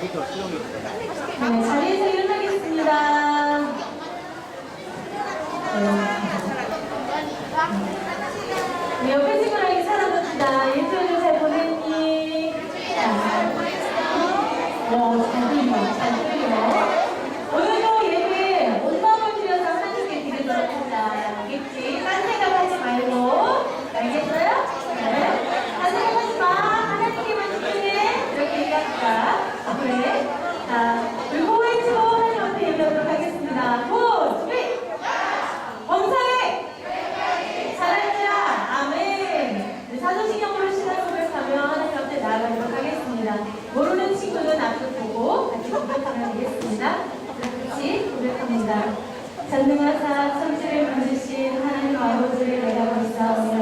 네, 자리에서 일어나겠습니다. 네, 옆에 친구랑 인사나눕니다. 일주일을 잘 보냈니? 잘 들려. 오늘도 예배 온 마음을 들여서 하나님께 드리도록 합니다. 알겠지? 딴 생각하지 말고. 알겠어요? 네. 딴 생각하지 마. 하나님께만 집중해. 이렇게 얘기합니다. 그래. 자, 우리 호흡치고 하나님한테 얘기하도록 하겠습니다. 고! 준비! 범사에! 잘하자! 아멘! 네, 사도신경으로 신앙 고백하며 하나님 앞에 나아가도록 하겠습니다. 모르는 친구는 앞을 보고 같이 고백하면 되겠습니다. 같이 고백합니다. 전능하사 천지를 만드신 하나님 아버지를 내가 믿사오며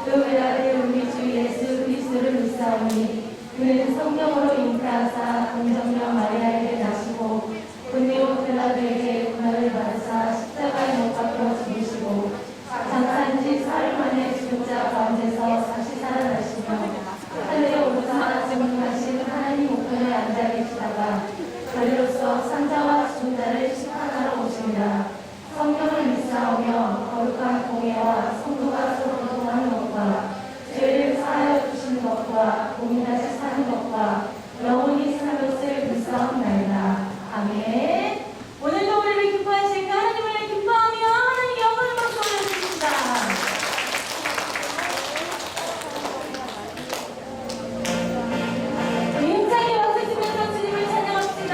그 외아들 우리 주 예수 그리스도를 믿사오니 그는 성령으로 잉태하사 동정녀 마리아에게 나시고 본디오 빌라도에게 고난을 받으사 십자가에 못 박혀 죽으시고 장사한 지 사흘 만에 죽은 자 가운데서 다시 살아나시며 하늘에 오르사 전능하신 하나님 우편에 앉아 계시다가 저리로서 산자와 죽은 자를 심판하러 오십니다. 성령을 믿사오며 거룩한 공예와 성도가 서로 교통하는 것과 죄를 사하여 주시는 것과 몸이 다시 사는 것과 영원히 사는 것을 믿사옵나이다. 아멘. 오늘도 우리를 기뻐하실 그 하나님을 기뻐하며 하나님 영광을 박수 올려주십니다. 힘차게 박수 치면서 주님을 찬양합시다.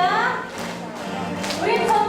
우리 전부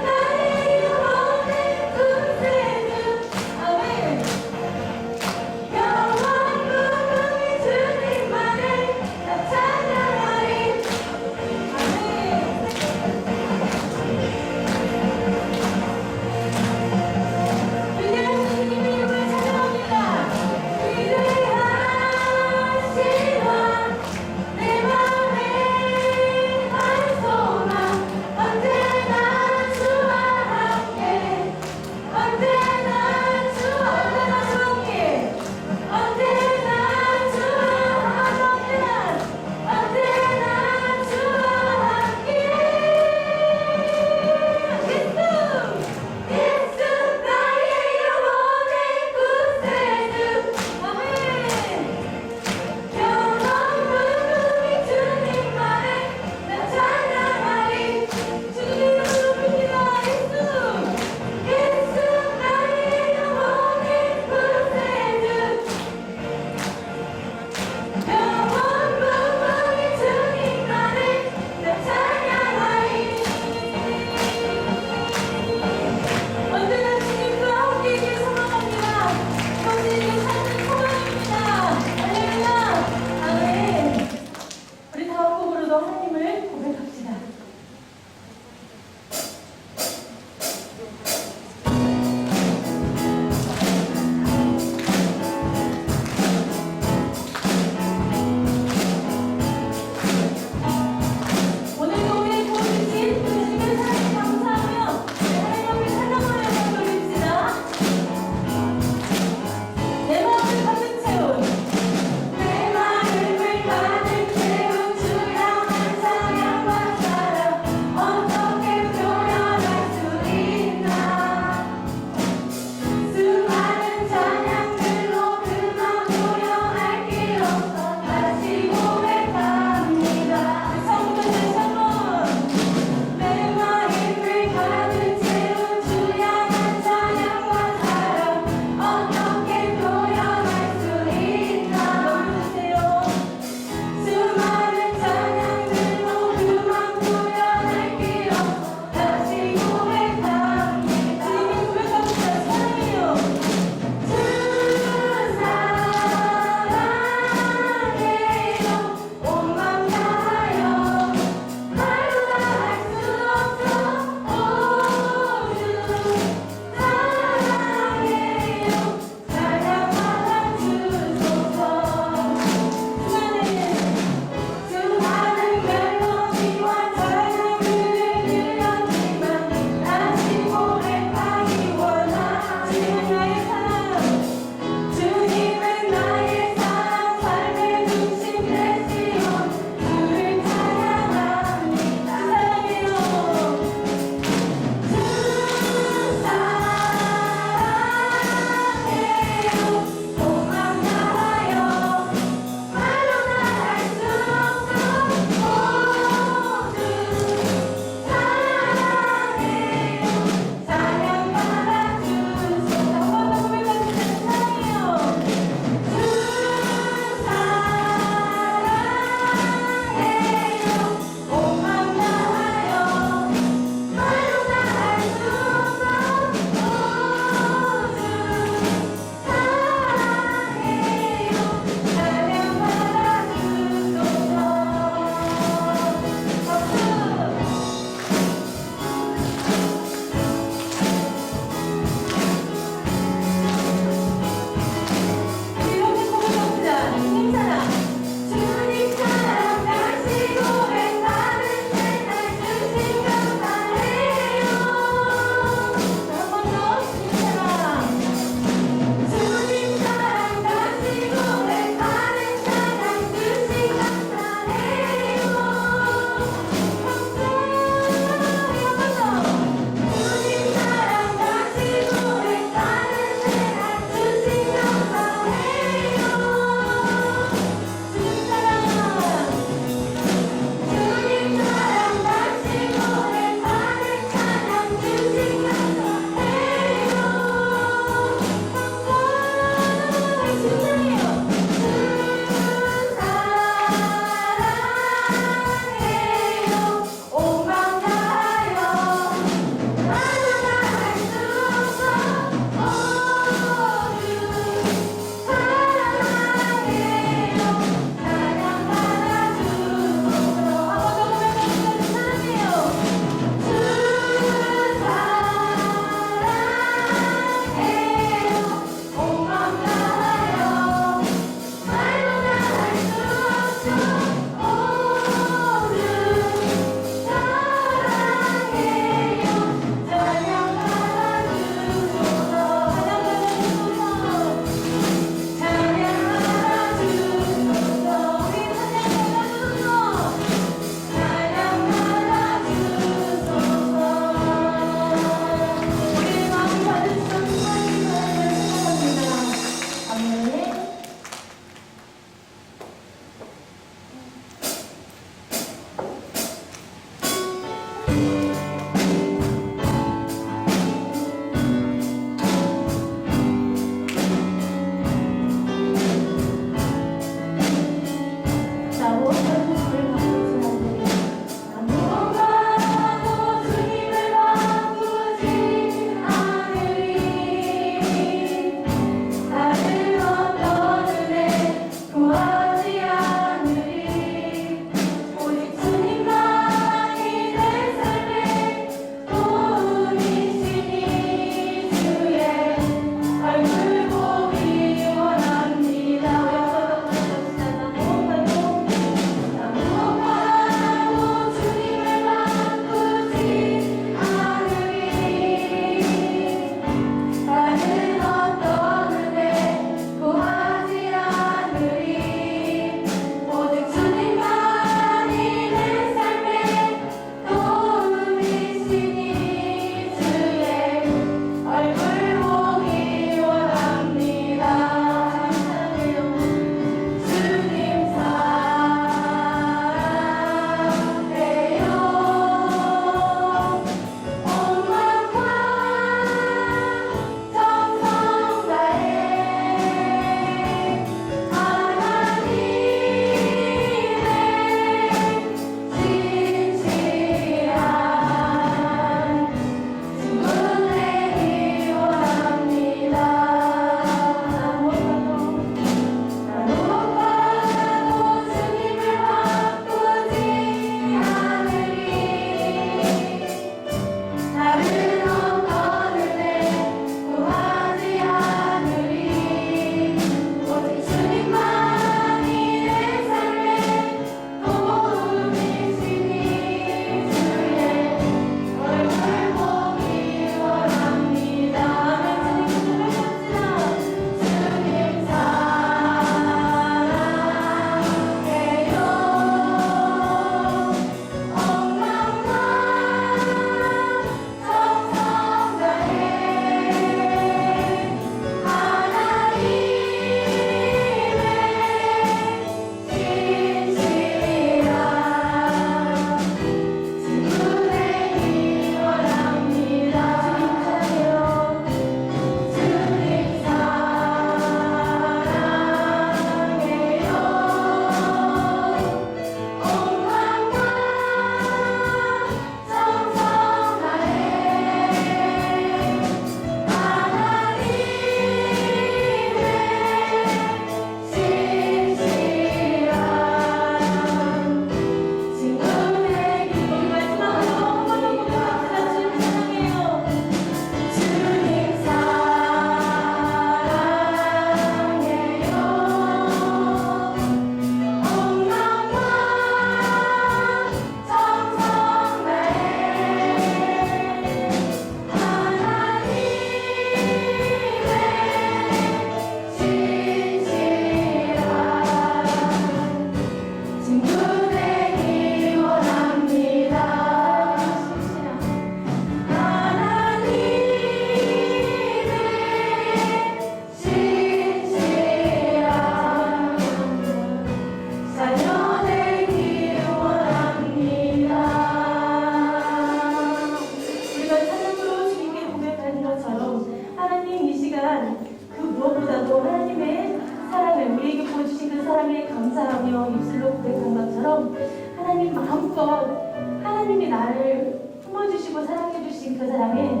그 사랑에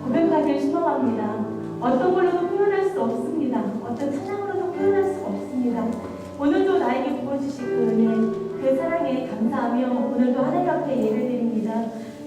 고백하길 소망합니다. 어떤 걸로도 표현할 수 없습니다. 어떤 찬양으로도 표현할 수 없습니다. 오늘도 나에게 부어주신 그 은혜, 그 사랑에 감사하며 오늘도 하나님 앞에 예배드립니다.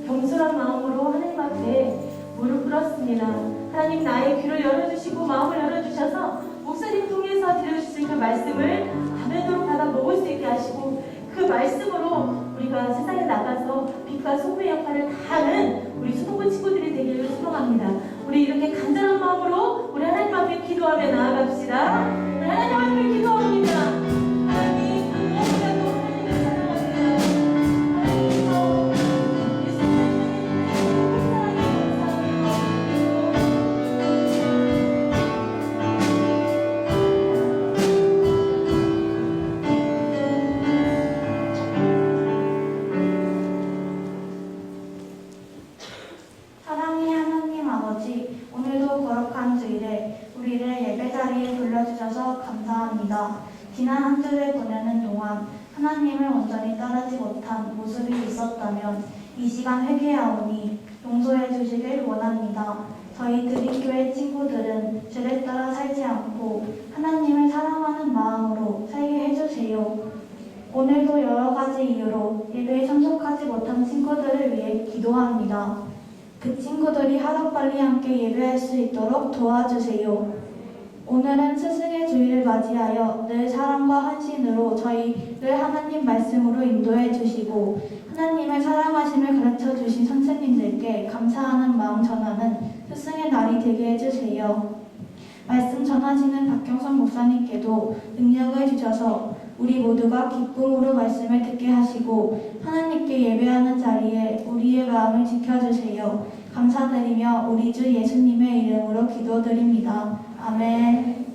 겸손한 마음으로 하나님 앞에 무릎 꿇었습니다. 하나님 나의 귀를 열어주시고 마음을 열어주셔서 목사님 통해서 들려주신 그 말씀을 아멘으로 받아 먹을 수 있게 하시고 그 말씀으로 우리가 세상에 나가서 빛과 소금의 역할을 다하는 우리 수동부 친구들이 되기를 소망합니다. 우리 이렇게 간절한 마음으로 우리 하나님 앞에 기도하며 나아갑시다. 우리 하나님 앞에 기도합니다. 하나님 그 무엇보다도 하나님을 사랑합니다. 하나님께서 사랑의 하나님 아버지, 오늘도 거룩한 주일에 우리를 예배자리에 불러주셔서 감사합니다. 지난 한 주를 보내는 동안 하나님을 온전히 따르지 못한 모습이 있었다면 이 시간 회개하오니 용서해 주시길 원합니다. 저희 드림교회 친구들은 죄를 따라 살지 않고 하나님을 사랑하는 마음으로 살게 해주세요. 오늘도 여러 가지 이유로 예배에 참석하지 못한 친구들을 위해 기도합니다. 그 친구들이 하루빨리 함께 예배할 수 있도록 도와주세요. 오늘은 스승의 주일을 맞이하여 늘 사랑과 헌신으로 저희를 하나님 말씀으로 인도해 주시고 하나님의 사랑하심을 가르쳐 주신 선생님들께 감사하는 마음 전하는 스승의 날이 되게 해주세요. 말씀 전하시는 박경선 목사님께도 능력을 주셔서 우리 모두가 기쁨으로 말씀을 듣게 하시고 하나님께 예배하는 자리에 우리의 마음을 지켜주세요. 감사드리며 우리 주 예수님의 이름으로 기도드립니다. 아멘.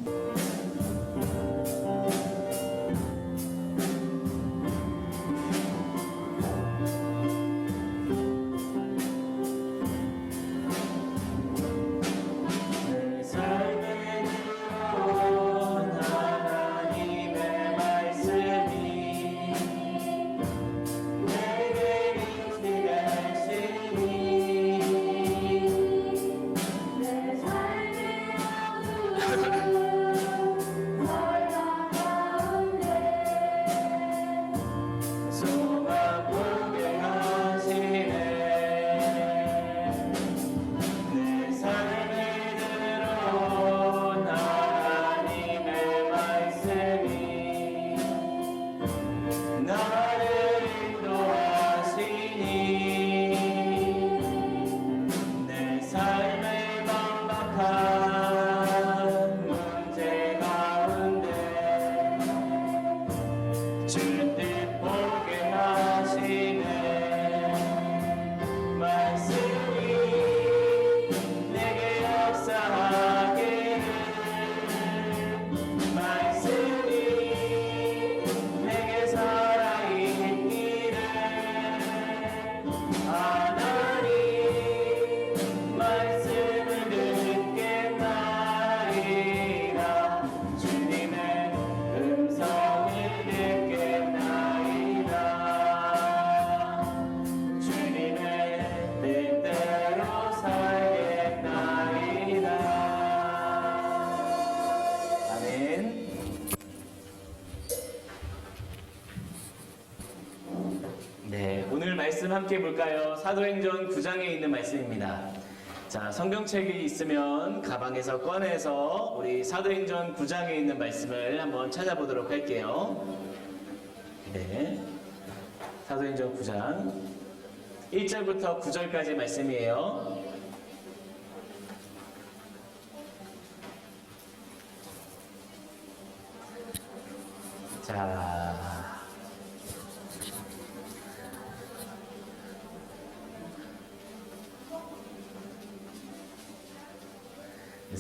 오늘 말씀 함께 볼까요? 사도행전 9장에 있는 말씀입니다. 자, 성경책이 있으면 가방에서 꺼내서 우리 사도행전 9장에 있는 말씀을 한번 찾아보도록 할게요. 네, 사도행전 9장 1절부터 9절까지 말씀이에요. 자,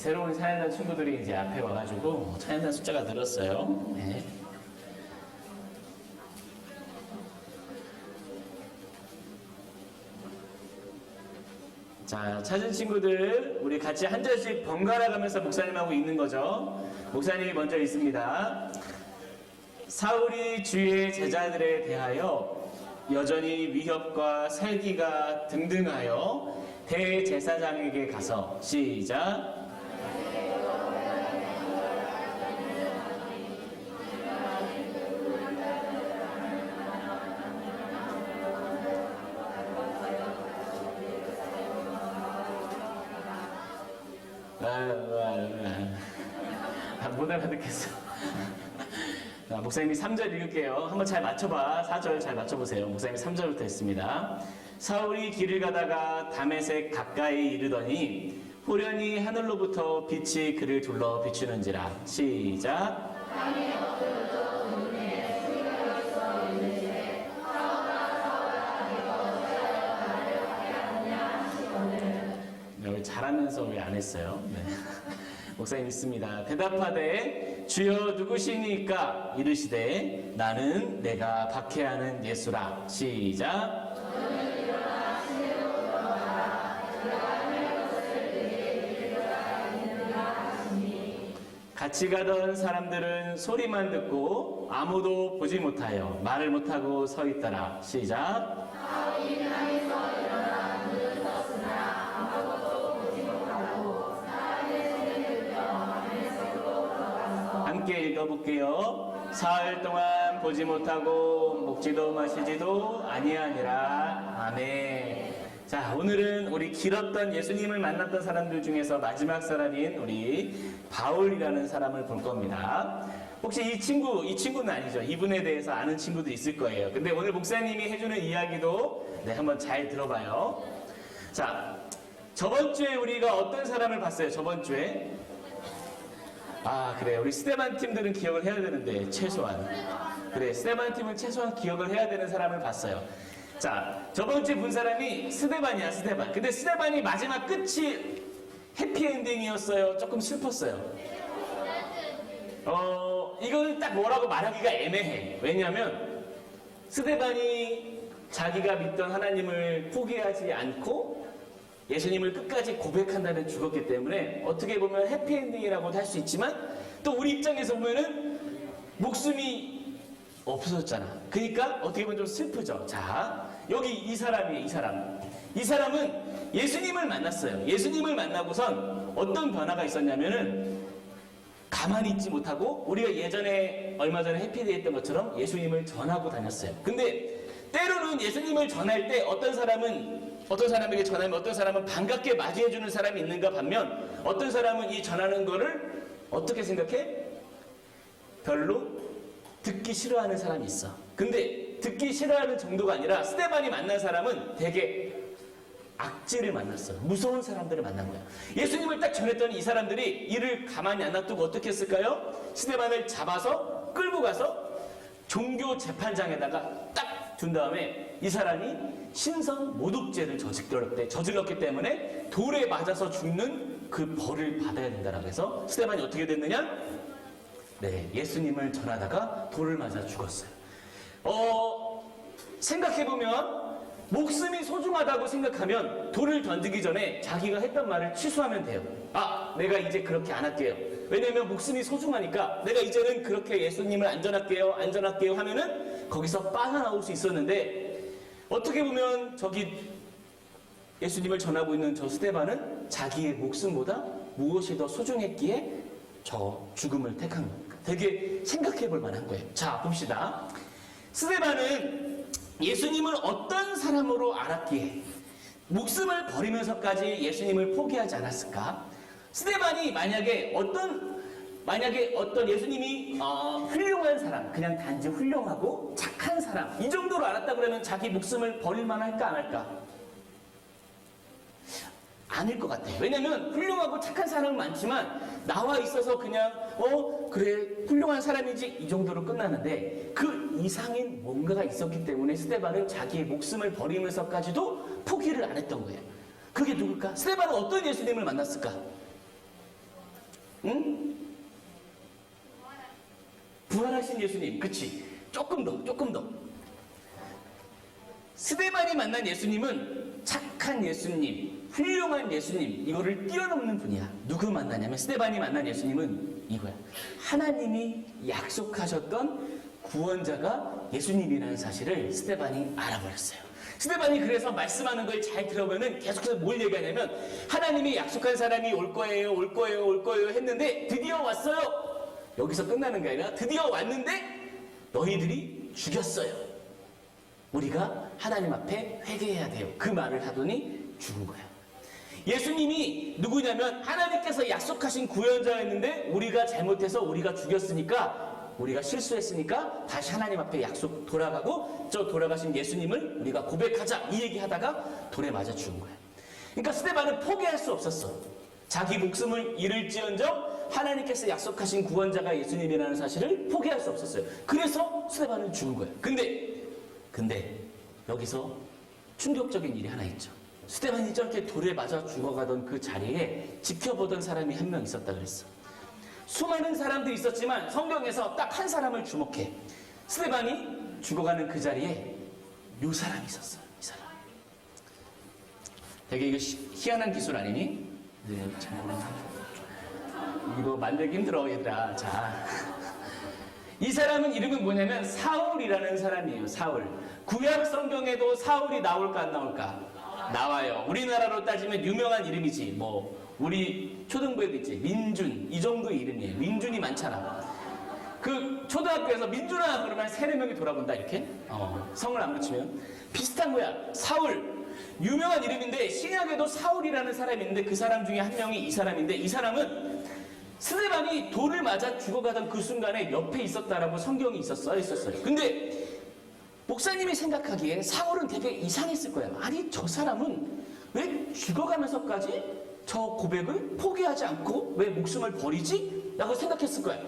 새로운 찬양단 친구들이 이제 앞에 와가지고 찬양단 숫자가 늘었어요. 네. 자, 찾은 친구들 우리 같이 한 절씩 번갈아 가면서 목사님하고 읽는 거죠. 목사님이 먼저 읽습니다. 사울이 주의 제자들에 대하여 여전히 위협과 살기가 등등하여 대제사장에게 가서 시작. 못 알아듣겠어. 자, 목사님이 3절 읽을게요. 한번 잘 맞춰봐. 4절 잘 맞춰보세요. 목사님이 3절부터 했습니다. 사울이 길을 가다가 다메섹 가까이 이르더니 호련히 하늘로부터 빛이 그를 둘러 비추는지라. 시작. 네, 잘하면서 왜 안 했어요? 네. 목사님 있습니다. 대답하되 주여 누구시니까 이르시되 나는 내가 박해하는 예수라. 시작. 같이 가던 사람들은 소리만 듣고 아무도 보지 못하여 말을 못하고 서 있더라. 시작. 함께 읽어볼게요. 사흘 동안 보지 못하고 먹지도 마시지도 아니하니라. 아멘. 자, 오늘은 우리 길었던 예수님을 만났던 사람들 중에서 마지막 사람인 우리 바울이라는 사람을 볼 겁니다. 혹시 이 친구는 아니죠. 이분에 대해서 아는 친구도 있을 거예요. 근데 오늘 목사님이 해주는 이야기도 한번 잘 들어봐요. 자, 저번 주에 우리가 어떤 사람을 봤어요? 저번 주에? 그래. 우리 스테반 팀들은 기억을 해야 되는데, 최소한. 그래, 스테반 팀은 최소한 기억을 해야 되는 사람을 봤어요. 자, 저번 주에 본 사람이 스데반이야, 스데반. 근데 스데반이 마지막 끝이 해피엔딩이었어요? 조금 슬펐어요? 이거는 딱 뭐라고 말하기가 애매해. 왜냐면, 스데반이 자기가 믿던 하나님을 포기하지 않고 예수님을 끝까지 고백한다면 죽었기 때문에 어떻게 보면 해피엔딩이라고도 할 수 있지만 또 우리 입장에서 보면은 목숨이 없어졌잖아. 그러니까 어떻게 보면 좀 슬프죠. 자, 여기 이 사람이에요. 이 사람은 예수님을 만났어요. 예수님을 만나고선 어떤 변화가 있었냐면은 가만히 있지 못하고 우리가 예전에 얼마 전에 해피데이 했던 것처럼 예수님을 전하고 다녔어요. 근데 때로는 예수님을 전할 때 어떤 사람에게 전하면 어떤 사람은 반갑게 맞이해주는 사람이 있는가 반면 어떤 사람은 이 전하는 거를 어떻게 생각해? 별로 듣기 싫어하는 사람이 있어. 근데 듣기 싫어하는 정도가 아니라 스데반이 만난 사람은 되게 악질을 만났어요. 무서운 사람들을 만난 거야. 예수님을 딱 전했더니 이 사람들이 이를 가만히 안 놔두고 어떻게 했을까요? 스데반을 잡아서 끌고 가서 종교 재판장에다가 딱 둔 다음에 이 사람이 신성 모독죄를 저질렀기 때문에 돌에 맞아서 죽는 그 벌을 받아야 된다라고 해서 스데반이 어떻게 됐느냐? 네, 예수님을 전하다가 돌을 맞아 죽었어요. 생각해보면 목숨이 소중하다고 생각하면 돌을 던지기 전에 자기가 했던 말을 취소하면 돼요. 내가 이제 그렇게 안 할게요. 왜냐면 목숨이 소중하니까 내가 이제는 그렇게 예수님을 안전할게요 하면은 거기서 빠져나올 수 있었는데 어떻게 보면 저기 예수님을 전하고 있는 저 스데반은 자기의 목숨보다 무엇이 더 소중했기에 저 죽음을 택한 겁니다. 되게 생각해 볼 만한 거예요. 자, 봅시다. 스데반은 예수님을 어떤 사람으로 알았기에 목숨을 버리면서까지 예수님을 포기하지 않았을까? 스데반이 만약에 어떤 예수님이 훌륭한 사람, 그냥 단지 훌륭하고 착한 사람 이 정도로 알았다 그러면 자기 목숨을 버릴 만할까 안 할까? 아닐 것 같아요. 왜냐면 훌륭하고 착한 사람은 많지만 나와 있어서 그냥 그래 훌륭한 사람이지 이 정도로 끝나는데 그 이상인 뭔가가 있었기 때문에 스데반은 자기의 목숨을 버리면서까지도 포기를 안 했던 거예요. 그게 누굴까? 스데반은 어떤 예수님을 만났을까? 응? 부활하신 예수님. 그치? 조금 더. 스데반이 만난 예수님은 착한 예수님, 훌륭한 예수님, 이거를 뛰어넘는 분이야. 누구 만나냐면 스데반이 만난 예수님은 이거야. 하나님이 약속하셨던 구원자가 예수님이라는 사실을 스데반이 알아버렸어요. 스데반이 그래서 말씀하는 걸 잘 들어보면은 계속해서 뭘 얘기하냐면 하나님이 약속한 사람이 올 거예요, 올 거예요, 올 거예요 했는데 드디어 왔어요. 여기서 끝나는 게 아니라 드디어 왔는데 너희들이 죽였어요. 우리가 하나님 앞에 회개해야 돼요. 그 말을 하더니 죽은 거예요. 예수님이 누구냐면 하나님께서 약속하신 구원자였는데 우리가 잘못해서 우리가 죽였으니까, 우리가 실수했으니까 다시 하나님 앞에 약속 돌아가고 저 돌아가신 예수님을 우리가 고백하자, 이 얘기하다가 돌에 맞아 죽은 거예요. 그러니까 스데반은 포기할 수 없었어. 자기 목숨을 잃을지언정 하나님께서 약속하신 구원자가 예수님이라는 사실을 포기할 수 없었어요. 그래서 스데반은 죽은 거예요. 근데 여기서 충격적인 일이 하나 있죠. 스데반이 저렇게 돌에 맞아 죽어가던 그 자리에 지켜보던 사람이 한 명 있었다 그랬어. 수많은 사람들이 있었지만 성경에서 딱 한 사람을 주목해. 스데반이 죽어가는 그 자리에 요 사람이 있었어요. 이 사람. 되게 이거 희한한 기술 아니니? 네, 이거 만들기 힘들어 얘들아. 자, 이 사람은 이름은 뭐냐면 사울이라는 사람이에요. 사울. 구약 성경에도 사울이 나올까 안 나올까? 나와요. 우리나라로 따지면 유명한 이름이지. 뭐 우리 초등부에도 있지. 민준, 이 정도의 이름이에요. 민준이 많잖아. 그 초등학교에서 민준아 그러면 3-4명이 돌아본다 이렇게. 성을 안 붙이면 비슷한 거야. 사울. 유명한 이름인데 신약에도 사울이라는 사람이 있는데 그 사람 중에 한 명이 이 사람인데, 이 사람은 스데반이 돌을 맞아 죽어가던 그 순간에 옆에 있었다라고 성경이 써 있었어요. 근데 목사님이 생각하기에 사울은 되게 이상했을 거야. 아니 저 사람은 왜 죽어가면서까지 저 고백을 포기하지 않고 왜 목숨을 버리지? 라고 생각했을 거야.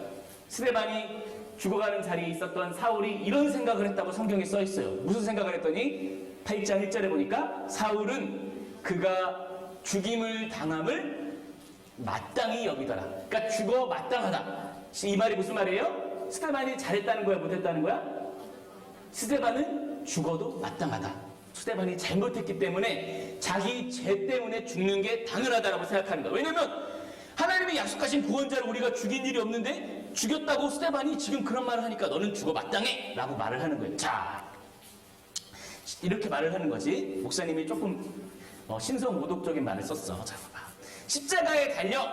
스데반이 죽어가는 자리에 있었던 사울이 이런 생각을 했다고 성경에 써 있어요. 무슨 생각을 했더니 8장 1절에 보니까 사울은 그가 죽임을 당함을 마땅히 여기더라. 그러니까 죽어 마땅하다. 이 말이 무슨 말이에요? 스데반이 잘했다는 거야, 못했다는 거야? 스데반은 죽어도 마땅하다. 스데반이 잘못했기 때문에 자기 죄 때문에 죽는 게 당연하다라고 생각하는 거야. 왜냐면 하나님이 약속하신 구원자를 우리가 죽인 일이 없는데 죽였다고 스데반이 지금 그런 말을 하니까 너는 죽어 마땅해 라고 말을 하는 거예요. 자, 이렇게 말을 하는 거지. 목사님이 조금 신성모독적인 말을 썼어. 자, 봐봐. 십자가에 달려,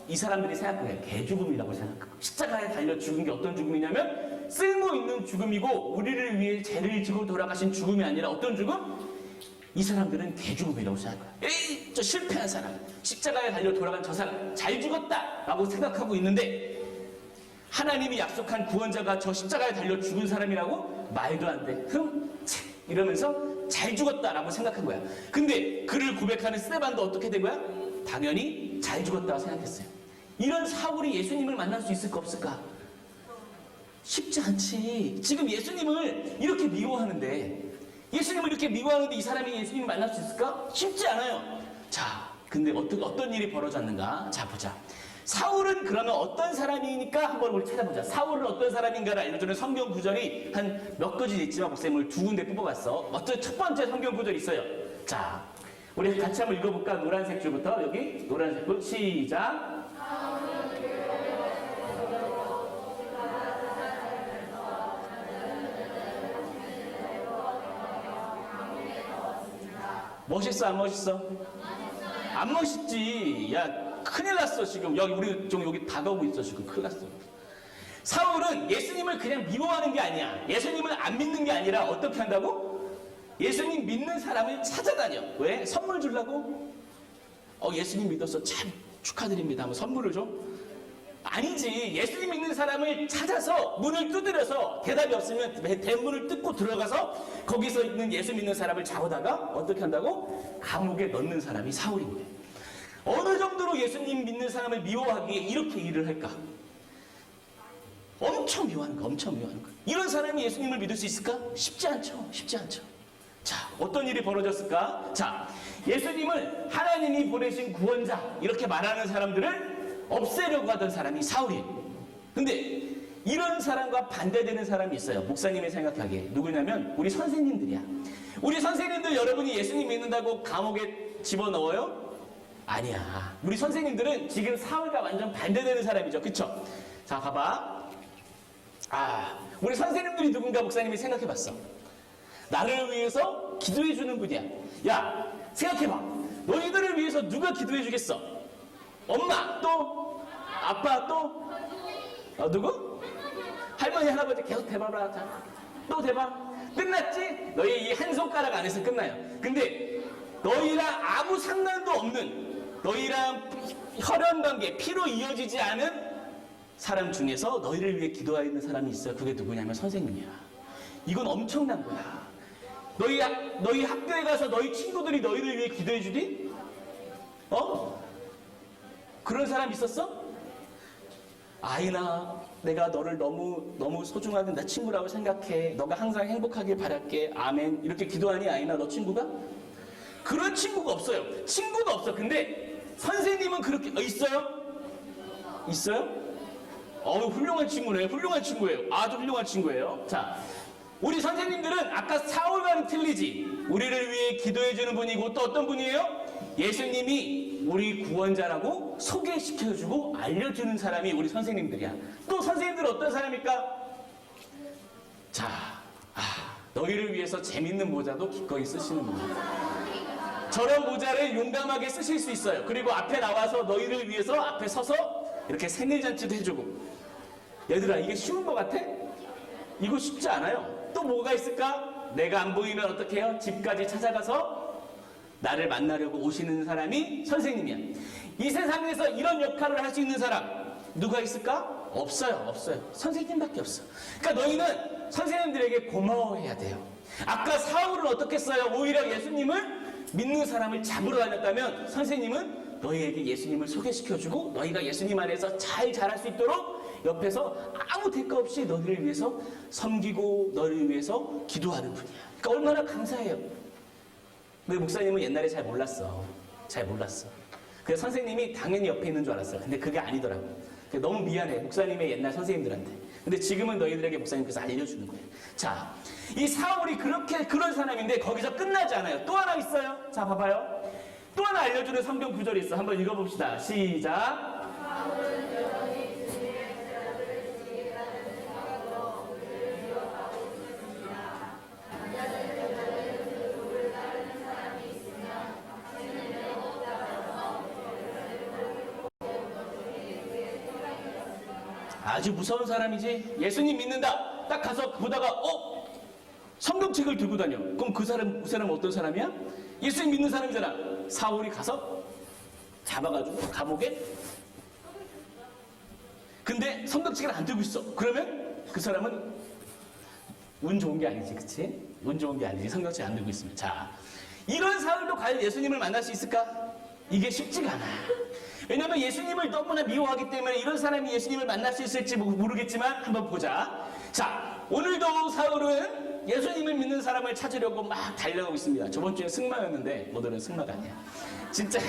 이 사람들이 생각하기에 개죽음이라고 생각하고, 십자가에 달려 죽은 게 어떤 죽음이냐면 쓸모있는 죽음이고 우리를 위해 죄를 지고 돌아가신 죽음이 아니라 어떤 죽음? 이 사람들은 개죽음이라고 생각해요. 에이, 저 실패한 사람, 십자가에 달려 돌아간 저 사람 잘 죽었다 라고 생각하고 있는데, 하나님이 약속한 구원자가 저 십자가에 달려 죽은 사람이라고? 말도 안 돼. 이러면서 잘 죽었다라고 생각한 거야. 근데 그를 고백하는 스데반도 어떻게 된 거야? 당연히 잘 죽었다고 생각했어요. 이런 사울이 예수님을 만날 수 있을까 없을까? 쉽지 않지. 지금 예수님을 이렇게 미워하는데, 예수님을 이렇게 미워하는데 이 사람이 예수님을 만날 수 있을까? 쉽지 않아요. 자, 근데 어떤 일이 벌어졌는가? 자, 보자. 사울은 그러면 어떤 사람이니까 한번 우리 찾아보자. 사울은 어떤 사람인가를 알려주는 성경 구절이 한 몇 가지 있지만 목사님을 2군데 뽑아봤어. 어떤 첫 번째 성경 구절이 있어요. 자, 우리 같이 한번 읽어볼까? 노란색 줄부터 여기 노란색 줄 시작. 멋있어 안 멋있어? 안 멋있지. 야, 큰일 났어 지금. 우리 좀 여기 다가오고 있어 지금. 큰일 났어. 사울은 예수님을 그냥 미워하는 게 아니야. 예수님을 안 믿는 게 아니라 어떻게 한다고? 예수님 믿는 사람을 찾아다녀. 왜? 선물 주려고? 예수님 믿어서 참 축하드립니다 하면 선물을 줘? 아니지. 예수님 믿는 사람을 찾아서 문을 두드려서 대답이 없으면 대문을 뜯고 들어가서 거기서 있는 예수 믿는 사람을 잡아다가 어떻게 한다고? 감옥에 넣는 사람이 사울인데, 어느 정도로 예수님 믿는 사람을 미워하기에 이렇게 일을 할까? 엄청 미워하는 거야. 엄청 미워하는 거야. 이런 사람이 예수님을 믿을 수 있을까? 쉽지 않죠. 쉽지 않죠. 자, 어떤 일이 벌어졌을까? 자, 예수님을 하나님이 보내신 구원자 이렇게 말하는 사람들을 없애려고 하던 사람이 사울이에요. 근데 이런 사람과 반대되는 사람이 있어요. 목사님이 생각하기에. 누구냐면 우리 선생님들이야. 우리 선생님들 여러분이 예수님 믿는다고 감옥에 집어넣어요? 아니야. 우리 선생님들은 지금 사울과 완전 반대되는 사람이죠. 그쵸? 자, 봐봐. 우리 선생님들이 누군가 목사님이 생각해봤어. 나를 위해서 기도해 주는 분이야. 야, 생각해봐. 너희들을 위해서 누가 기도해 주겠어? 엄마, 또 아빠, 또 누구? 할머니, 할아버지 계속 대봐라. 자, 또 대봐. 끝났지? 너희 이 한 손가락 안에서 끝나요. 근데 너희랑 아무 상관도 없는, 너희랑 혈연 관계, 피로 이어지지 않은 사람 중에서 너희를 위해 기도하는 사람이 있어요. 그게 누구냐면 선생님이야. 이건 엄청난 거야. 너희 학교에 가서 너희 친구들이 너희를 위해 기도해 주니? 그런 사람 있었어? 아이나, 내가 너를 너무 소중하게 내 친구라고 생각해. 너가 항상 행복하길 바랄게. 아멘. 이렇게 기도하니, 아이나, 너 친구가? 그런 친구가 없어요. 친구도 없어. 근데 선생님은 그렇게 있어요? 있어요? 훌륭한 친구네. 훌륭한 친구예요. 아주 훌륭한 친구예요. 자, 우리 선생님들은 아까 사울과는 틀리지. 우리를 위해 기도해주는 분이고 또 어떤 분이에요? 예수님이 우리 구원자라고 소개시켜주고 알려주는 사람이 우리 선생님들이야. 또 선생님들은 어떤 사람일까? 자, 너희를 위해서 재밌는 모자도 기꺼이 쓰시는 분이야. 저런 모자를 용감하게 쓰실 수 있어요. 그리고 앞에 나와서 너희를 위해서 앞에 서서 이렇게 생일잔치도 해주고. 얘들아, 이게 쉬운 것 같아? 이거 쉽지 않아요. 또 뭐가 있을까? 내가 안 보이면 어떻게 해요? 집까지 찾아가서 나를 만나려고 오시는 사람이 선생님이야. 이 세상에서 이런 역할을 할 수 있는 사람 누가 있을까? 없어요. 선생님밖에 없어. 그러니까 너희는 선생님들에게 고마워해야 돼요. 아까 사울은 어떻게 했어요? 오히려 예수님을 믿는 사람을 잡으러 다녔다면 선생님은 너희에게 예수님을 소개시켜주고 너희가 예수님 안에서 잘 자랄 수 있도록 옆에서 아무 대가 없이 너희를 위해서 섬기고 너희를 위해서 기도하는 분이야. 그러니까 얼마나 감사해요. 근데 목사님은 옛날에 잘 몰랐어. 그래서 선생님이 당연히 옆에 있는 줄 알았어요. 근데 그게 아니더라고. 너무 미안해. 목사님의 옛날 선생님들한테. 근데 지금은 너희들에게 목사님께서 알려주는 거예요. 자, 이 사울이 그런 사람인데 거기서 끝나지 않아요. 또 하나 있어요. 자, 봐봐요. 또 하나 알려주는 성경 구절이 있어. 한번 읽어봅시다. 시작. 아주 무서운 사람이지. 예수님 믿는다. 딱 가서 보다가 성경책을 들고 다녀. 그럼 그 사람은 어떤 사람이야? 예수님 믿는 사람이잖아. 사울이 가서 잡아가지고 감옥에. 근데 성경책을 안 들고 있어. 그러면 그 사람은 운 좋은 게 아니지, 그치? 운 좋은 게 아니지. 성경책 안 들고 있으면. 자, 이런 사울도 과연 예수님을 만날 수 있을까? 이게 쉽지가 않아. 왜냐하면 예수님을 너무나 미워하기 때문에 이런 사람이 예수님을 만날 수 있을지 모르겠지만 한번 보자. 자, 오늘도 사울은 예수님을 믿는 사람을 찾으려고 막 달려가고 있습니다. 저번 주에 승마였는데 오늘은 승마가 아니야. 진짜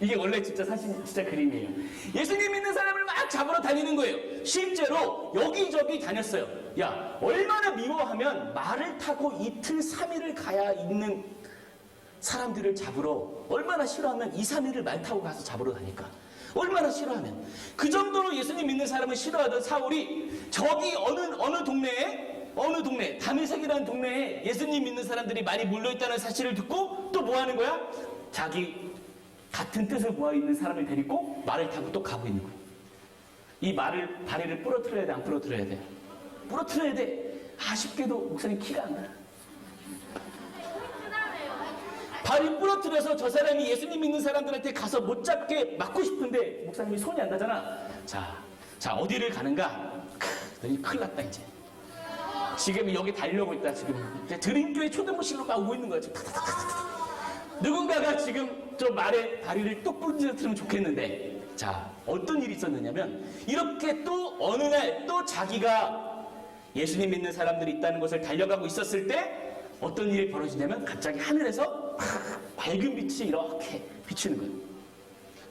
이게 원래 진짜 사실 진짜 그림이에요. 예수님 믿는 사람을 막 잡으러 다니는 거예요. 실제로 여기저기 다녔어요. 야, 얼마나 미워하면 말을 타고 이틀 3일을 가야 있는 사람들을 잡으러, 얼마나 싫어하면 2, 3일을 말 타고 가서 잡으러 다니까. 얼마나 싫어하면. 그 정도로 예수님 믿는 사람을 싫어하던 사울이 저기 어느 동네에 다메섹이라는 동네에 예수님 믿는 사람들이 많이 몰려있다는 사실을 듣고 또 뭐 하는 거야? 자기 같은 뜻을 모아있는 사람을 데리고 말을 타고 또 가고 있는 거야. 이 말을, 다리를 부러뜨려야 돼, 안 부러뜨려야 돼? 부러뜨려야 돼. 아쉽게도 목사님 키가 안 나. 발이 부러뜨려서 저 사람이 예수님 믿는 사람들한테 가서 못 잡게 막고 싶은데 목사님이 손이 안 가잖아. 자 어디를 가는가? 너희 큰일 났다 이제. 지금 여기 달려오고 있다 지금. 드림교회 초등부실로 막 오고 있는 거야 지금. 누군가가 지금 저 말에 다리를 똑 부러뜨리면 좋겠는데. 자, 어떤 일이 있었느냐면 이렇게 또 어느 날 또 자기가 예수님 믿는 사람들이 있다는 것을 달려가고 있었을 때 어떤 일이 벌어지냐면 갑자기 하늘에서 밝은 빛이 이렇게 비추는 거예요.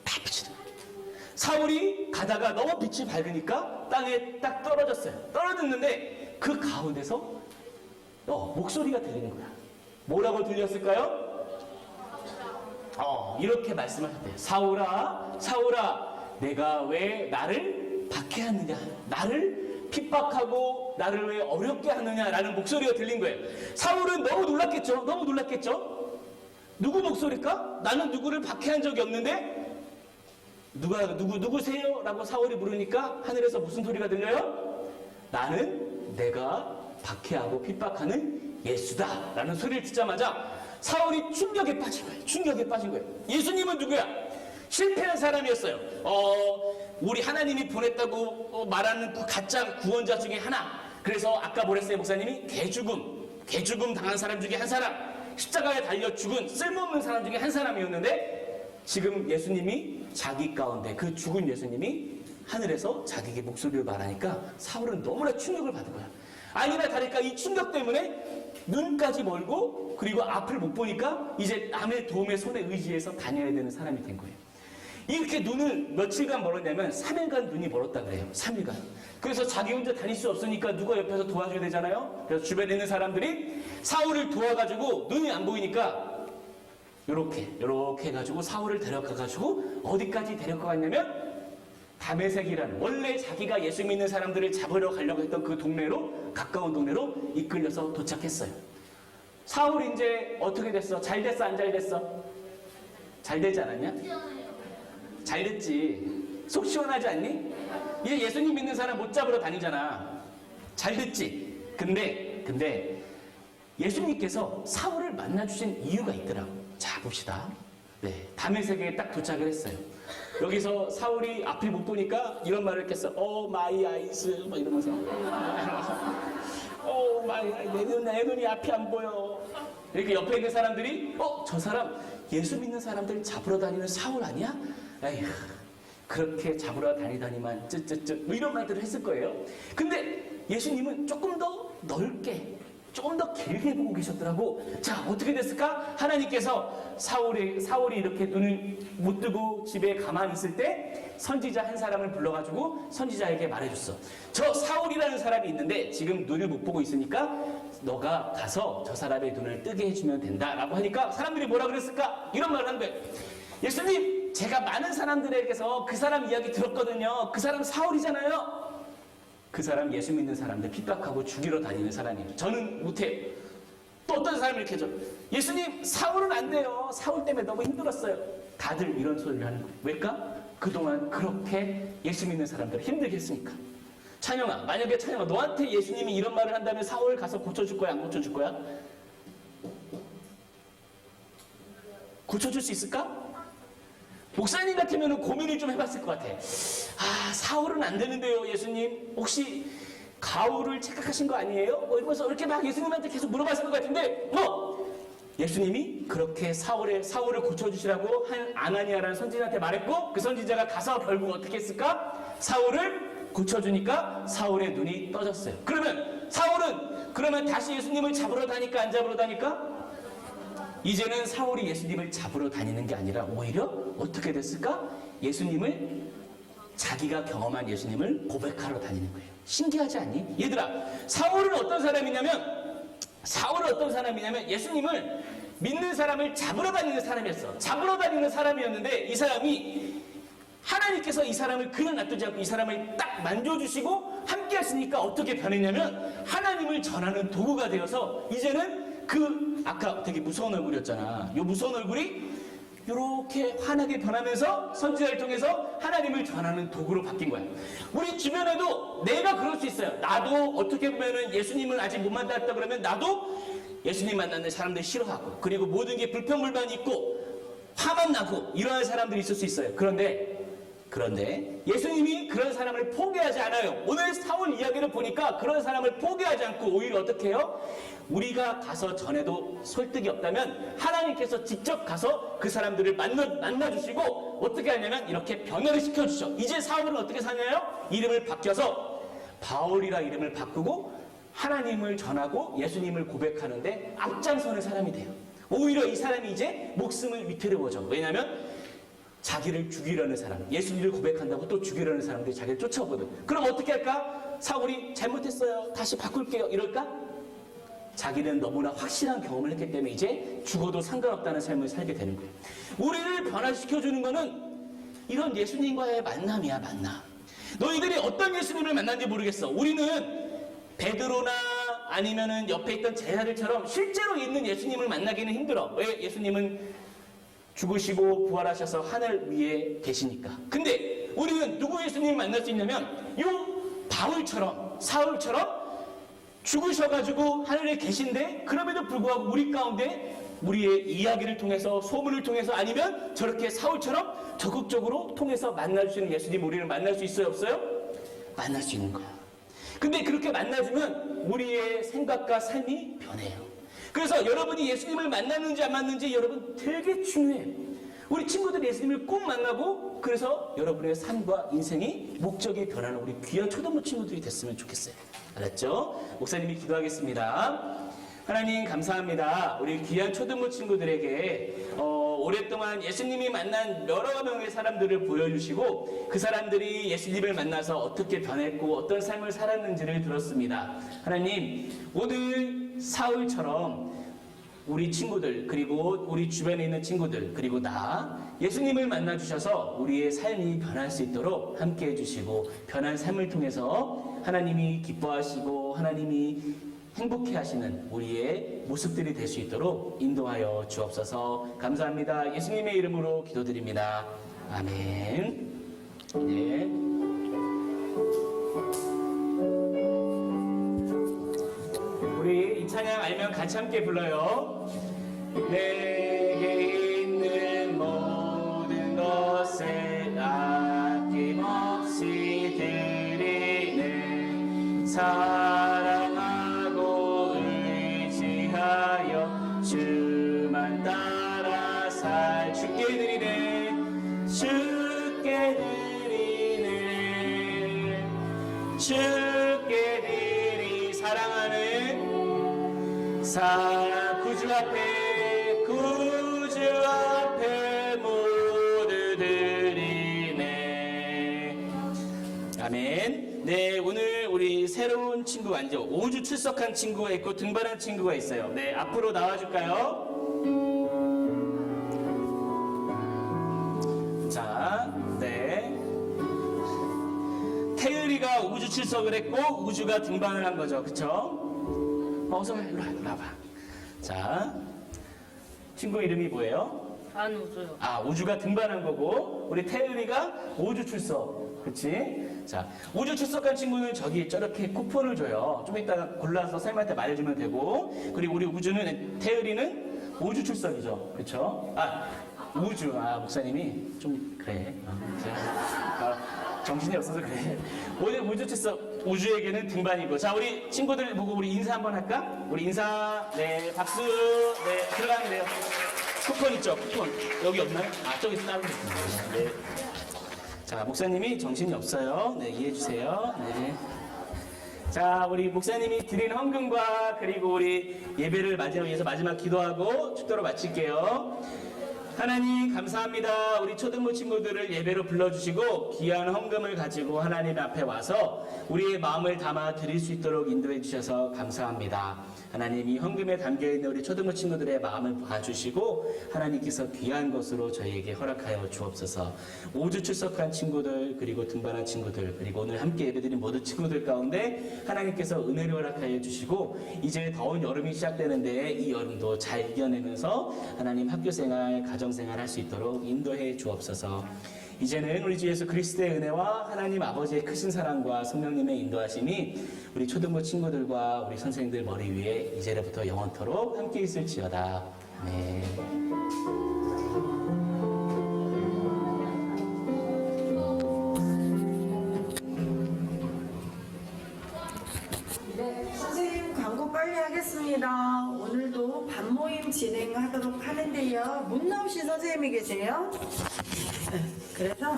다 비추는 거예요. 사울이 가다가 너무 빛이 밝으니까 땅에 딱 떨어졌어요. 떨어졌는데 그 가운데서 목소리가 들리는 거야. 뭐라고 들렸을까요? 이렇게 말씀하셨대요. 사울아, 내가 왜 나를 박해하느냐? 나를 핍박하고 나를 왜 어렵게 하느냐라는 목소리가 들린 거예요. 사울은 너무 놀랐겠죠? 너무 놀랐겠죠? 누구 목소리일까? 나는 누구를 박해한 적이 없는데 누구세요? 라고 사울이 물으니까 하늘에서 무슨 소리가 들려요? 나는 내가 박해하고 핍박하는 예수다 라는 소리를 듣자마자 사울이 충격에 빠진 거예요. 충격에 빠진 거예요. 예수님은 누구야? 실패한 사람이었어요. 우리 하나님이 보냈다고 말하는 그 가짜 구원자 중에 하나. 그래서 아까 뭐랬어요, 목사님이? 개죽음 당한 사람 중에 한 사람. 십자가에 달려 죽은 쓸모없는 사람 중에 한 사람이었는데 지금 예수님이 자기 가운데 그 죽은 예수님이 하늘에서 자기에게 목소리를 말하니까 사울은 너무나 충격을 받은 거야. 아니나 다를까 이 충격 때문에 눈까지 멀고 그리고 앞을 못 보니까 이제 남의 도움에 손에 의지해서 다녀야 되는 사람이 된 거예요. 이렇게 눈을 며칠간 멀었냐면 3일간 눈이 멀었다 그래요. 3일간. 그래서 자기 혼자 다닐 수 없으니까 누가 옆에서 도와줘야 되잖아요. 그래서 주변에 있는 사람들이 사울을 도와가지고 눈이 안 보이니까 요렇게 해가지고 사울을 데려가가지고 어디까지 데려가갔냐면 다메섹이라는 원래 자기가 예수 믿는 사람들을 잡으러 가려고 했던 그 동네로 가까운 동네로 이끌려서 도착했어요. 사울이 이제 어떻게 됐어? 잘 됐어? 안 잘 됐어? 잘 되지 않았냐? 잘 됐지. 속 시원하지 않니? 이제 예수님 믿는 사람 못 잡으러 다니잖아. 잘 됐지. 근데 예수님께서 사울을 만나주신 이유가 있더라고. 자, 봅시다. 네, 다메섹에 딱 도착을 했어요. 여기서 사울이 앞을 못 보니까 이런 말을 했겠어. 오 마이 아이스 막 이러면서 오 마이 아이 내 눈이 앞이 안 보여. 이렇게 옆에 있는 사람들이 저 사람 예수 믿는 사람들 잡으러 다니는 사울 아니야? 에휴 그렇게 잡으러 다니다니만 쯧쯧쯧 뭐 이런 말들을 했을 거예요. 근데 예수님은 조금 더 넓게 조금 더 길게 보고 계셨더라고. 자, 어떻게 됐을까? 하나님께서 사울이 이렇게 눈을 못 뜨고 집에 가만히 있을 때 선지자 한 사람을 불러가지고 선지자에게 말해줬어. 저 사울이라는 사람이 있는데 지금 눈을 못 보고 있으니까 너가 가서 저 사람의 눈을 뜨게 해주면 된다라고 하니까 사람들이 뭐라 그랬을까? 이런 말을 한 거예요. 예수님, 제가 많은 사람들에게서 그 사람 이야기 들었거든요. 그 사람 사울이잖아요. 그 사람 예수 믿는 사람들 핍박하고 죽이러 다니는 사람이에요. 저는 못해요. 또 어떤 사람이 이렇게 해줘. 예수님 사울은 안 돼요. 사울 때문에 너무 힘들었어요. 다들 이런 소리를 하는 거예요. 왜일까? 그동안 그렇게 예수 믿는 사람들을 힘들게 했으니까. 찬영아, 만약에 찬영아 너한테 예수님이 이런 말을 한다면 사울 가서 고쳐줄 거야? 안 고쳐줄 거야? 고쳐줄 수 있을까? 목사님 같으면 고민을 좀 해봤을 것 같아. 사울은 안 되는데요, 예수님. 혹시 가울을 착각하신 거 아니에요? 뭐 이러면서 이렇게 막 예수님한테 계속 물어봤을 것 같은데, 예수님이 그렇게 사울을 고쳐주시라고 한 아나니아라는 선지자한테 말했고, 그 선지자가 가서 결국 어떻게 했을까? 사울을 고쳐주니까 사울의 눈이 떠졌어요. 그러면 사울은 다시 예수님을 잡으러 다니까 안 잡으러 다니까? 이제는 사울이 예수님을 잡으러 다니는 게 아니라 오히려 어떻게 됐을까? 예수님을 자기가 경험한 예수님을 고백하러 다니는 거예요. 신기하지 않니? 얘들아, 사울은 어떤 사람이냐면 예수님을 믿는 사람을 잡으러 다니는 사람이었어. 잡으러 다니는 사람이었는데 이 사람이 하나님께서 이 사람을 그냥 놔두지 않고 이 사람을 딱 만져주시고 함께 하시니까 어떻게 변했냐면 하나님을 전하는 도구가 되어서 이제는 아까 되게 무서운 얼굴이었잖아. 이 무서운 얼굴이 이렇게 환하게 변하면서 선지자를 통해서 하나님을 전하는 도구로 바뀐 거야. 우리 주변에도 내가 그럴 수 있어요. 나도 어떻게 보면은 예수님을 아직 못 만났다 그러면 나도 예수님 만나는 사람들 싫어하고 그리고 모든 게 불평불만이 있고 화만 나고 이러한 사람들이 있을 수 있어요. 그런데 예수님이 그런 사람을 포기하지 않아요. 오늘 사울 이야기를 보니까 그런 사람을 포기하지 않고 오히려 어떻게 해요? 우리가 가서 전에도 설득이 없다면 하나님께서 직접 가서 그 사람들을 만나주시고 어떻게 하냐면 이렇게 변화를 시켜주죠. 이제 사울은 어떻게 사냐요? 이름을 바뀌어서 바울이라 이름을 바꾸고 하나님을 전하고 예수님을 고백하는데 앞장서는 사람이 돼요. 오히려 이 사람이 이제 목숨을 위태로워져. 왜냐하면 자기를 죽이려는 사람, 예수님을 고백한다고 또 죽이려는 사람들이 자기를 쫓아오거든. 그럼 어떻게 할까? 사울이 잘못했어요. 다시 바꿀게요. 이럴까? 자기는 너무나 확실한 경험을 했기 때문에 이제 죽어도 상관없다는 삶을 살게 되는 거예요. 우리를 변화시켜주는 거는 이런 예수님과의 만남이야, 만남. 너희들이 어떤 예수님을 만났는지 모르겠어. 우리는 베드로나 아니면은 옆에 있던 제자들처럼 실제로 있는 예수님을 만나기는 힘들어. 왜? 예수님은 죽으시고 부활하셔서 하늘 위에 계시니까. 근데 우리는 누구 예수님을 만날 수 있냐면 요 바울처럼, 사울처럼 죽으셔가지고 하늘에 계신데 그럼에도 불구하고 우리 가운데 우리의 이야기를 통해서, 소문을 통해서, 아니면 저렇게 사울처럼 적극적으로 통해서 만나주시는 예수님, 우리를 만날 수 있어요, 없어요? 만날 수 있는 거야. 근데 그렇게 만나주면 우리의 생각과 삶이 변해요. 그래서 여러분이 예수님을 만났는지 안 만났는지 여러분 되게 중요해요. 우리 친구들이 예수님을 꼭 만나고 그래서 여러분의 삶과 인생이 목적이 변하는 우리 귀한 초등부 친구들이 됐으면 좋겠어요. 알았죠? 목사님이 기도하겠습니다. 하나님 감사합니다. 우리 귀한 초등부 친구들에게 오랫동안 예수님이 만난 여러 명의 사람들을 보여주시고 그 사람들이 예수님을 만나서 어떻게 변했고 어떤 삶을 살았는지를 들었습니다. 하나님, 오늘 사울처럼 우리 친구들, 그리고 우리 주변에 있는 친구들, 그리고 나 예수님을 만나주셔서 우리의 삶이 변할 수 있도록 함께 해주시고 변한 삶을 통해서 하나님이 기뻐하시고 하나님이 행복해 하시는 우리의 모습들이 될 수 있도록 인도하여 주옵소서. 감사합니다. 예수님의 이름으로 기도드립니다. 아멘. 네. 우리 이 찬양 알면 같이 함께 불러요. 내게 있는 모든 것을 아낌없이 드리네. 사랑하고 의지하여 주만 따라 살 주께 드리네. 주께 드리네. 주께 드리 사랑하는 구주 앞에 모두 드리네. 아멘. 네, 오늘 우리 새로운 친구가 이제 5주 출석한 친구가 있고 등반한 친구가 있어요. 네, 앞으로 나와줄까요? 자, 네. 태율이가 5주 출석을 했고 우주가 등반을 한 거죠. 그쵸? 어서 일로 와봐. 자, 친구 이름이 뭐예요? 안우주요. 아, 우주가 등반한 거고 우리 태율이가 5주 출석. 그치? 자, 5주 출석한 친구는 저기 저렇게 쿠폰을 줘요. 좀 이따가 골라서 쌤한테 말해주면 되고, 그리고 우리 우주는, 태율이는 5주 출석이죠. 그쵸? 아, 우주. 아, 목사님이 좀 그래. 정신이 없어서 그래. 오늘 우주 출석, 우주에게는 등반이고. 자, 우리 친구들 보고 우리 인사 한번 할까? 우리 인사. 네, 박수. 네, 들어가면 돼요. 쿠폰 있죠? 쿠폰. 여기 없나요? 아, 저기 따로 있습니다. 네. 자, 목사님이 정신이 없어요. 네, 이해해주세요. 네. 자, 우리 목사님이 드린 헌금과 그리고 우리 예배를 마지막에 위해서 마지막 기도하고 축도로 마칠게요. 하나님 감사합니다. 우리 초등부 친구들을 예배로 불러주시고 귀한 헌금을 가지고 하나님 앞에 와서 우리의 마음을 담아 드릴 수 있도록 인도해 주셔서 감사합니다. 하나님, 이 헌금에 담겨있는 우리 초등부 친구들의 마음을 봐주시고 하나님께서 귀한 것으로 저희에게 허락하여 주옵소서. 5주 출석한 친구들, 그리고 등반한 친구들, 그리고 오늘 함께 예배드린 모든 친구들 가운데 하나님께서 은혜를 허락하여 주시고 이제 더운 여름이 시작되는데 이 여름도 잘 이겨내면서 하나님 학교생활, 가정생활 할 수 있도록 인도해 주옵소서. 이제는 우리 주 예수 그리스도의 은혜와 하나님 아버지의 크신 사랑과 성령님의 인도하심이 우리 초등부 친구들과 우리 선생님들 머리 위에 이제로부터 영원토록 함께 있을지어다. 네. 네, 선생님 광고 빨리 하겠습니다. 오늘도 반모임 진행하도록 하는데요. 못 나오신 선생님이 계세요? 네, 그래서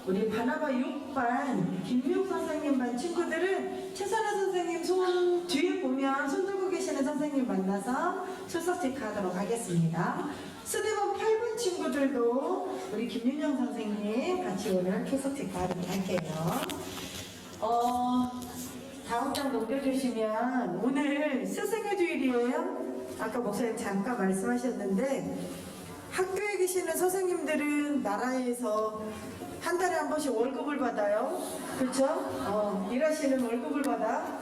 우리 바나바 6반 김미옥 선생님 반 친구들은 최선아 선생님 손 뒤에 보면 손 들고 계시는 선생님 만나서 출석 체크하도록 하겠습니다. 수대반 8반 친구들도 우리 김윤영 선생님 같이 오늘 출석 체크하도록 할게요. 다음 장 넘겨주시면 오늘 스승의 주일이에요. 아까 목사님 잠깐 말씀하셨는데 학교에 계시는 선생님들은 나라에서 한 달에 한 번씩 월급을 받아요. 그렇죠? 일하시는 월급을 받아.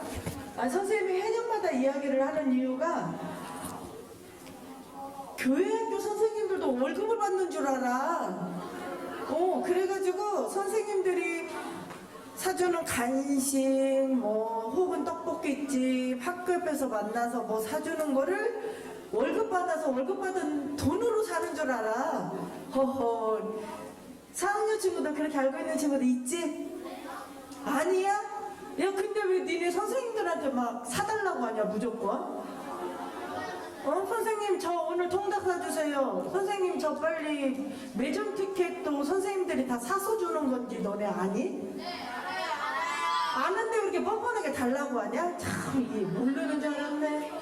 선생님이 해년마다 이야기를 하는 이유가 교회학교 선생님들도 월급을 받는 줄 알아. 그래가지고 선생님들이 사주는 간식, 뭐 혹은 떡볶이집, 학교에서 만나서 뭐 사주는 거를 월급 받아서 월급 받은 돈으로 사는 줄 알아. 허허. 4학년 친구들 그렇게 알고 있는 친구들 있지? 아니야? 야, 근데 왜 니네 선생님들한테 막 사달라고 하냐, 무조건? 선생님 저 오늘 통닭 사주세요. 선생님 저 빨리 매점 티켓도 선생님들이 다 사서 주는 건지 너네 아니? 아는데 왜 이렇게 뻔뻔하게 달라고 하냐? 참 이게 모르는 줄 알았네.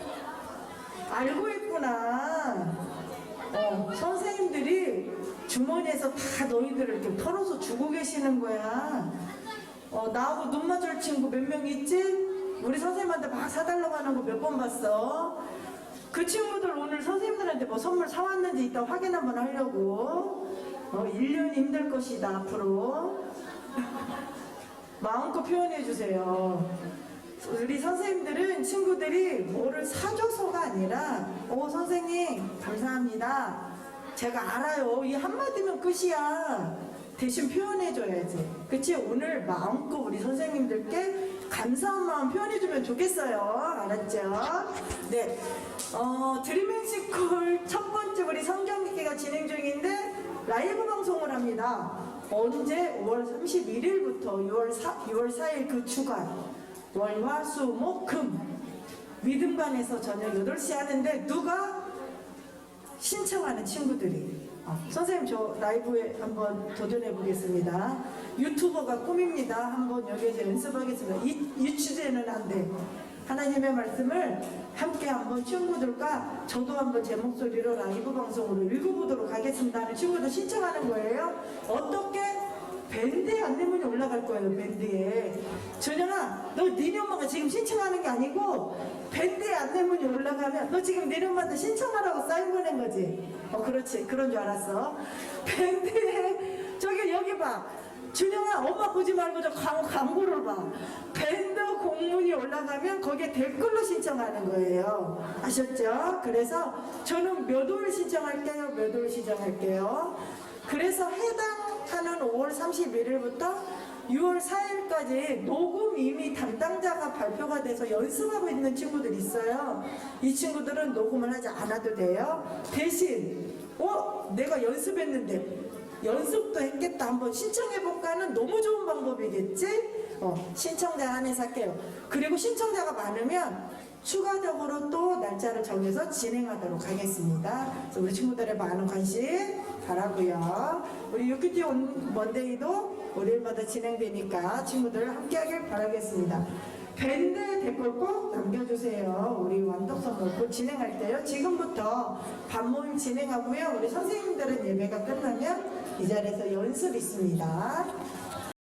알고 있구나. 선생님들이 주머니에서 다 너희들을 이렇게 털어서 주고 계시는 거야. 나하고 눈 맞을 친구 몇 명 있지? 우리 선생님한테 막 사달라고 하는 거 몇 번 봤어. 그 친구들 오늘 선생님들한테 뭐 선물 사왔는지 이따 확인 한번 하려고. 1년 힘들 것이다 앞으로. 마음껏 표현해 주세요. 우리 선생님들은 친구들이 뭐를 사줘서가 아니라 선생님 감사합니다. 제가 알아요. 이 한마디면 끝이야. 대신 표현해 줘야지. 그치? 오늘 마음껏 우리 선생님들께 감사한 마음 표현해 주면 좋겠어요. 알았죠? 네. 드림앤스쿨 첫 번째 우리 성경 읽기가 진행 중인데 라이브 방송을 합니다. 언제? 5월 31일부터 6월 4일 그 주간 월, 화, 수, 목, 금 믿음관에서 저녁 8시 하는데 누가? 신청하는 친구들이 선생님 저 라이브에 한번 도전해 보겠습니다. 유튜버가 꿈입니다. 한번 여기에서 연습하겠습니다. 이 주제는 안 돼. 하나님의 말씀을 함께 한번 친구들과 저도 한번 제 목소리로 라이브 방송으로 읽어보도록 하겠습니다 하는 친구들 신청하는 거예요. 어떻게? 밴드에 안내문이 올라갈 거예요. 밴드에. 준영아 너 니네 엄마가 지금 신청하는 게 아니고 밴드에 안내문이 올라가면 너 지금 니네 엄마한테 신청하라고 사인 보낸 거지. 그렇지. 그런 줄 알았어. 밴드에 여기 봐. 준영아 엄마 보지 말고 저 광고를 봐. 밴드 공문이 올라가면 거기에 댓글로 신청하는 거예요. 아셨죠? 그래서 저는 몇 월 신청할게요. 몇 월 신청할게요. 그래서 해당하는 5월 31일부터 6월 4일까지 녹음 이미 담당자가 발표가 돼서 연습하고 있는 친구들 있어요. 이 친구들은 녹음을 하지 않아도 돼요. 대신 내가 연습했는데 연습도 했겠다 한번 신청해볼까는 너무 좋은 방법이겠지? 신청자 안에서 할게요. 그리고 신청자가 많으면 추가적으로 또 날짜를 정해서 진행하도록 하겠습니다. 그래서 우리 친구들의 많은 관심 바라고요. 우리 유키티 먼데이도 월요일마다 진행되니까 친구들 함께하길 바라겠습니다. 밴드 댓글 꼭 남겨주세요. 우리 완덕선물 곧 진행할 때요. 지금부터 반모임 진행하고요. 우리 선생님들은 예배가 끝나면 이 자리에서 연습 있습니다.